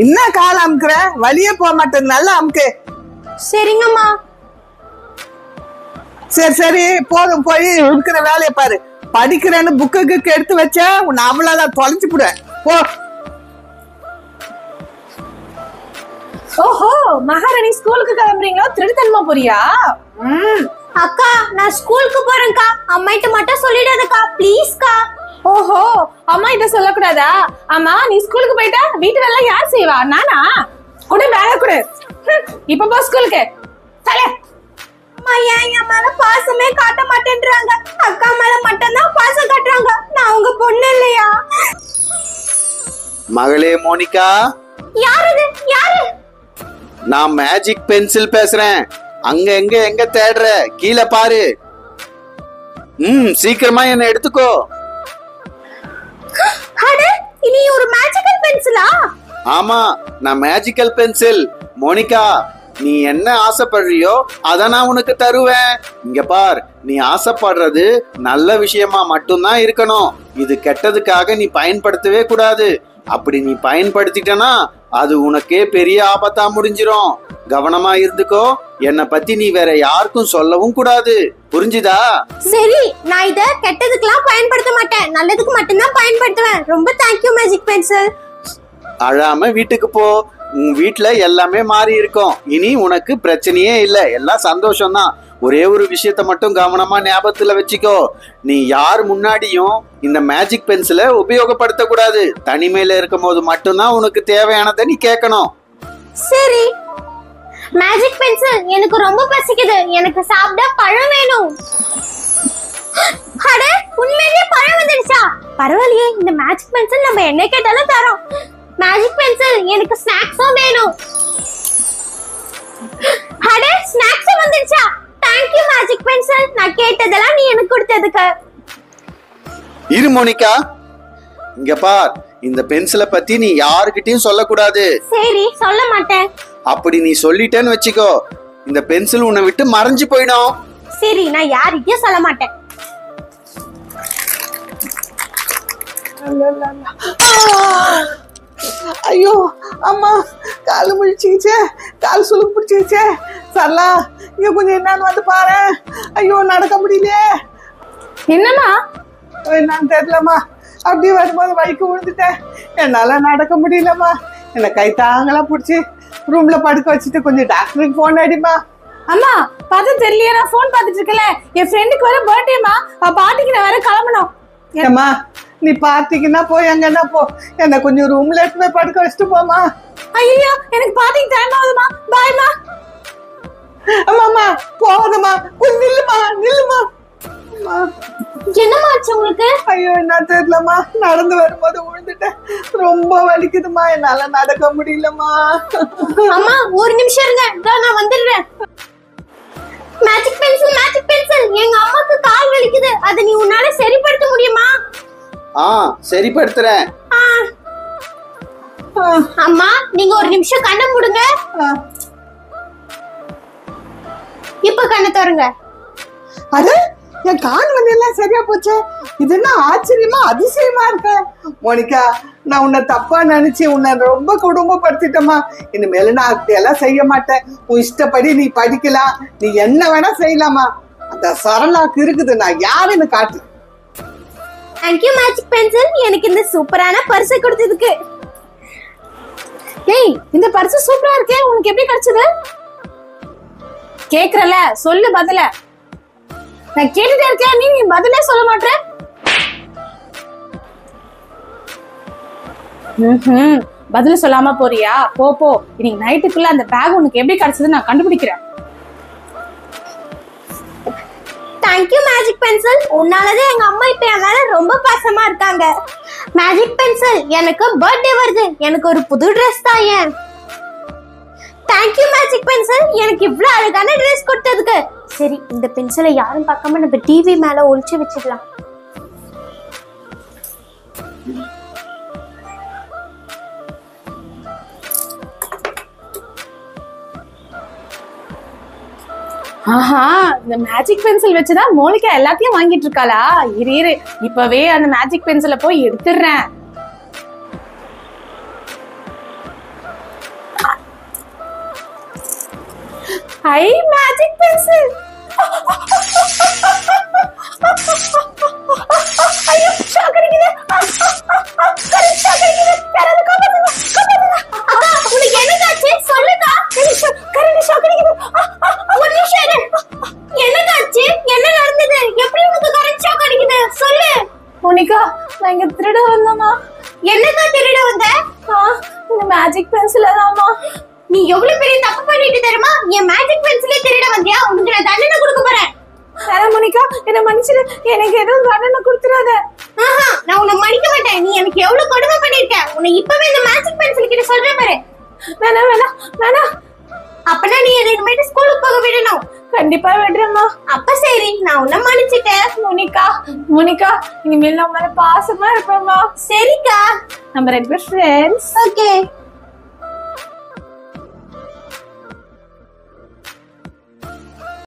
என்ன கால் அமுக்குற? வழியே போக மாட்டேன், நல்லா அமுக்கு. சரிங்கம்மா. சரி சரி போதும், போய் இருக்கிற வேலையை பாரு. படிக்கிறேன்னு புக்கு எடுத்து வச்சா உன்னை அவ்வளவுதான் தொலைச்சு போட. போ. ஓஹோ, மகாராணி ஸ்கூலுக்கு கிளம்புறீங்களா? திருடுத்தனமா போறியா? அக்கா, நான் ஸ்கூலுக்கு போறேன்க்கா. அம்மாயிட்ட மட்டும் சொல்லிடாதக்கா, ப்ளீஸ்க்கா. ஓஹோ, அம்மா கிட்ட சொல்லக்கூடாதா? அம்மா, நீ ஸ்கூலுக்கு போயிட்டா வீட்டு வேலை யார் செய்வா? நானா? கூட பேக கூட. இப்ப போ ஸ்கூலுக்கு. தலை. அம்மா ஏன் என் மேல பாசமே காட்ட மாட்டேன்றாங்க? அக்கா மேல மட்டும்தான் பாசம் காட்டுறாங்க. நான் உங்க பொண்ணு இல்லையா? மகளே மோனிகா. யாரு இது? யாரு? நான் மேஜிக் பென்சில் பேசுறேன். அங்க எங்க தேடுற? கீழே பாரு. சீக்கிரமா என்ன எடுத்துக்கோ. அட, இனி ஒரு மேஜிக்கல் பென்சிலா? ஆமா, நான் மேஜிக்கல் பென்சில். மோனிகா, நீ என்ன ஆசைப்படுறியோ அத நான் உனக்கு தருவேன். இங்க பார், நீ ஆசைப்படுறது நல்ல விஷயமா மட்டும்தான் இருக்கணும். இது கெட்டதுக்காக நீ பயன்படுத்தவே கூடாது. அப்படி நீ பயன்படுத்திட்டனா அது உனக்கே பெரிய ஆபத்தா முடிஞ்சிரும். கவனமா இருந்துக்கோ. என்னை பத்தி நீ வேற யாருக்கும் சொல்லவும் கூடாது. புரிஞ்சுதா? சரி, நான் இத கெட்டதுக்கெல்லாம் பயன்படுத்த மாட்டேன், நல்லதுக்கு மட்டும்தான் பயன்படுத்துவேன். ரொம்ப தேங்க்யூ மேஜிக் பென்சில். அழாம வீட்டுக்கு போ. உன் வீட்டுல எல்லாமே மாறி இருக்கும். இனி உனக்கு பிரச்சனையே இல்ல, எல்லாம் சந்தோஷம்தான். ஒரே ஒரு விஷயத்த மட்டும் கவனமா ஞாபகத்துல வச்சுக்கோ. நீ யார் முன்னாடியும் இந்த மேஜிக் பென்சிலை உபயோகப்படுத்த கூடாது. தனிமையில இருக்கும் போது மட்டும்தான் உனக்கு தேவையானதை நீ கேட்கணும். சரி. மேஜிக் பென்சில், எனக்கு ரொம்ப பசிக்குது. எனக்கு சாப்பிட பழம் வேணும். அட, உண்மையிலேயே பழம் வந்துடுச்சா? பரவாயில்லையே, இந்த மேஜிக் பென்சில் நம்ம என்ன கேட்டாலும் தரோம். மேஜிக் பென்சில், எனக்கு ஸ்நாக்ஸும் வேணும். அட, ஸ்நாக்ஸ் வந்துடுச்சா? Thank you magic pencil. நான் கேட்டதெல்லாம் நீ எனக்கு கொடுத்ததுக்கு. இரு மோனிகா, இங்க பார். இந்த பென்சிலை பத்தி நீ யாருக்கிட்டையும் சொல்லக்கூடாது. சரி, சொல்ல மாட்டேன். அப்படி நீ சொல்லிட்டேன்னு வச்சுக்கோ, இந்த பென்சில் உன்னை விட்டு மறைஞ்சு போயிடும். சரி, நான் யாருக்கிட்டையும் சொல்ல மாட்டேன். ஐயோ அம்மா, காலு முடிச்சுக்கிச்சே, கால் சுளுக்கு பிடிச்சிக்கிச்சே. சரலா, இங்க கொஞ்சம் என்னன்னு வந்து பாரு. ஐயோ, நடக்க முடியலையே. என்னம்மா? என்னன்னு தெரியலம்மா, அப்படியே வரும்போது வழிக்கு விழுந்துட்டேன். என்னால நடக்க முடியலம்மா. என்னை கை தாங்களா பிடிச்சி ரூம்ல படுக்க வச்சுட்டு கொஞ்சம் டாக்டருக்கு போன் அடிமா. அம்மா, பார்த்தா தெரியலையா? நான் போன் பார்த்துட்டு இருக்கல. என் ஃப்ரெண்டுக்கு வர பர்த்டேமா, பாட்டிக்கு நான் வேற கிளம்பணும். ஏம்மா, நீ பார்ட்டிக்குன்னா போய் எங்கன்னா போ. என்ன கொஞ்சம் ரூம்ல எடுத்து போய் படுக்க வச்சுட்டு போமா. ஐயோ, எனக்கு பார்ட்டிக்கு டைம் ஆகுதுமா. பாய்மா. அம்மாம்மா, போதுமா, கொஞ்சம் நில்லுமா நில்லுமா. என்னம்மா ஆச்சு உங்களுக்கு? ஐயோ, என்ன தெரியலம்மா, நடந்து வரும்போது விழுந்துட்டேன். ரொம்ப வலிக்குதுமா, என்னால நடக்க முடியலம்மா. அம்மா, ஒரு நிமிஷம் இருங்க, நான் வந்துடுறேன். மேஜிக் பென்சில், மேஜிக் பென்சில், எங்க அம்மாக்கு கால் வலிக்குது. அதை நீ உன்னால சரிப்படுத்த முடியுமா? சரிப்படுத்துறேன். அம்மா, நீங்க ஒரு நிமிஷம் கண்ணை மூடுங்க. இப்ப கண்ணை திறங்க. அது என் கால் வலி எல்லாம் சரியா போச்சு. இது என்ன ஆச்சரியமா அதிசயமா இருக்க. மோனிகா, நான் உன்னை தப்பா நினைச்சு உன்னை ரொம்ப குடும்பப்படுத்திட்டேம்மா. இனிமேல நான் அப்படியெல்லாம் செய்ய மாட்டேன். உன் இஷ்டப்படி நீ படிக்கலாம், நீ என்ன வேணா செய்யலாமா. அந்த சரளாக்கு இருக்குது, நான் யாருன்னு காட்டு. தேங்க்யூ மேஜிக் பென்சில், எனக்கு இந்த சூப்பரான பரிசு கொடுத்ததுக்கு. ஏய், இந்த பரிசு சூப்பரா இருக்கே, உனக்கு எப்படி கிடைச்சது? கேக்குறல, சொல்லு பதில. நான் கேட்டுட்டே இருக்கேன், நீ பதிலே சொல்ல மாட்டே. பதில சொல்லாம போறியா? போ போ. இன்னைக்கு நைட்டுக்குள்ள அந்த பேக் உனக்கு எப்படி கிடைச்சது நான் கண்டுபிடிக்கிறேன். தேங்க்யூ மேஜிக் பென்சில், உன்னாலதான் எங்க அம்மா இப்ப என் மேல ரொம்ப பாசமா இருக்காங்க. மேஜிக் பென்சில், எனக்கு பர்த்டே வருது, எனக்கு ஒரு புது ட்ரெஸ் தான். ஏன்? தேங்க்யூ மேஜிக் பென்சில், எனக்கு இவ்வளவு அழகான ட்ரெஸ் கொடுத்ததுக்கு. சரி, இந்த பென்சிலை யாரும் பார்க்காம நம்ம டிவி மேல ஒளிச்சு வச்சிடலாம். ஆஹா, இந்த மேஜிக் பென்சில் வச்சுதான் மோனிகா எல்லாத்தையும் வாங்கிட்டு இருக்காளா? இரு, இப்பவே அந்த மேஜிக் பென்சிலை போய் எடுத்துடுறேன். ஐ மேஜிக் பென்சில். ஐயோ ஷாக் அடிக்குது. ஷாக் அடிக்குது. யாராவது காப்பாத்துங்க, காப்பாத்துங்க. அக்கா உனக்கு என்னதாச்சு சொல்லுக்கா. கரண்ட் ஷாக் அடிக்குது. ஒரு நிமிஷம் இரு. என்னதாச்சு? என்ன நடந்தது? எப்படி உனக்கு கரண்ட் ஷாக் அடிக்குது சொல்லு. மோனிகா நான் இங்க திருட வந்தேம்மா. என்னக்கா திருட வந்த? இந்த மேஜிக் பென்சில் தான்மா. நீ எவ்வளவு பெரிய தப்பு பண்ணிட்டு தெரியுமா? என் மேஜிக் பென்சிலே திருட வந்தியா? உனக்கு நான் தண்டனை கொடுக்க போறேன். மோனிகா என்ன மன்னிச்சிடு, எனக்கு எதுவும் தண்டனை கொடுத்துறாத. நான் உன்னை மன்னிக்க மாட்டேன். நீ எனக்கு எவ்வளவு கொடுமை பண்ணிருக்க. உன்னை இப்பவே இந்த மேஜிக் பென்சில் கிட்ட சொல்றேன் பாரு. வேணாம் வேணாம் வேணாம். அப்பனா நீ இனிமேட்டு ஸ்கூலுக்கு போக விடணும். கண்டிப்பா விடுறேம்மா. அப்ப சரி நான் உன்னை மன்னிச்சிட்டேன். மோனிகா மோனிகா இனிமேல் நம்ம மேல பாசமா இருப்பேம்மா. சரிக்கா நம்ம ரெண்டு பேர் ஃப்ரெண்ட்ஸ். ஓகே.